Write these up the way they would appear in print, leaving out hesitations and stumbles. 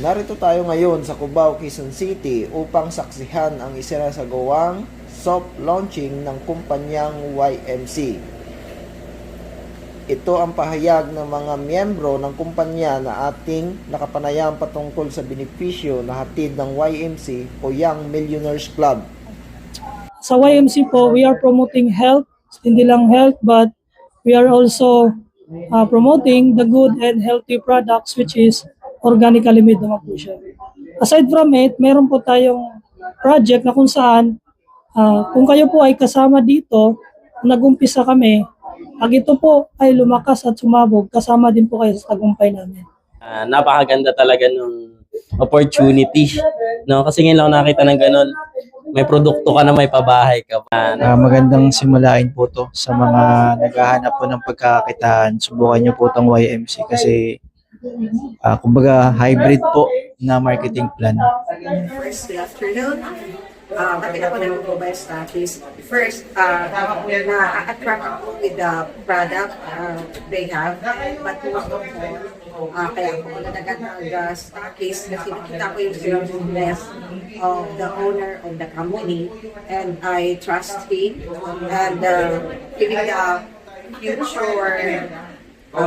Narito tayo ngayon sa Cubao, Quezon City upang saksihan ang isinasagawang soft launching ng kumpanyang YMC. Ito ang pahayag ng mga miyembro ng kumpanya na ating nakapanayam patungkol sa benepisyo na hatid ng YMC o Young Millionaires Club. Sa YMC po, we are promoting health, hindi lang health, but we are also promoting the good and healthy products which is organically made naman po siya. Aside from it, meron po tayong project na kung saan kung kayo po ay kasama dito, nag-umpisa kami, pag ito po ay lumakas at sumabog, kasama din po kayo sa tagumpay namin. Napakaganda talaga nung opportunity, no? Kasi ngayon lang ako nakita ng ganun. May produkto ka na may pabahay ka. Magandang simulain po to sa mga naghahanap po ng pagkakakitaan. Subukan nyo po itong YMC kasi kumbaga hybrid po na marketing plan. First, good afternoon. Bakit ako nag-mobile status? First, na-attract ako with the product they have. But most of all, kaya ako nag-status kasi nakita ko yung service of the owner of the company and I trust him and giving the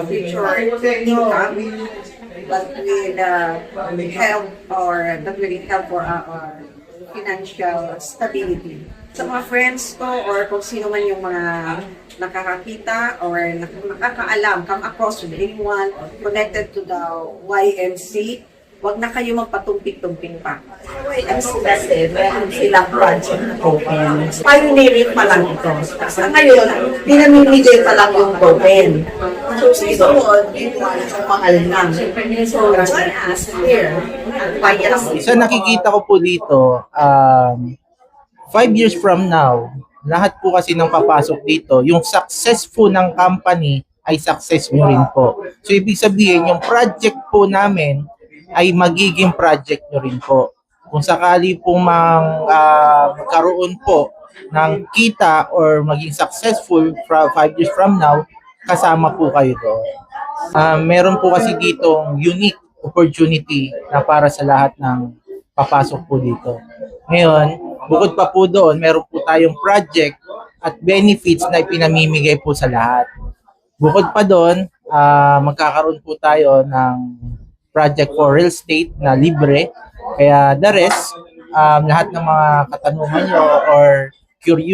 future income that will help for our financial stability. Sa mga friends ko or kung sino man yung mga nakakakita or nakakaalam, come across with anyone connected to the YMC, wag na kayo magpatumpik-tumpik pa. YMC kasi meron silang project na token. Pioneering pa lang ito. Sa ngayon, pinamimigay pa lang yung token. So, susunod, yung mahal na. So, join us here. So nakikita ko po dito, 5 years from now, lahat po kasi ng papasok dito, yung successful ng company ay success nyo rin po. So ibig sabihin, yung project po namin ay magiging project nyo rin po. Kung sakali pong magkaroon po ng kita or maging successful 5 years from now, kasama po kayo doon. Meron po kasi dito unique opportunity na para sa lahat ng papasok po dito. Ngayon, bukod pa po doon, meron po tayong project at benefits na ipinamimigay po sa lahat. Bukod pa doon, magkakaroon po tayo ng project for real estate na libre. Kaya the rest, lahat ng mga katanungan nyo or curious,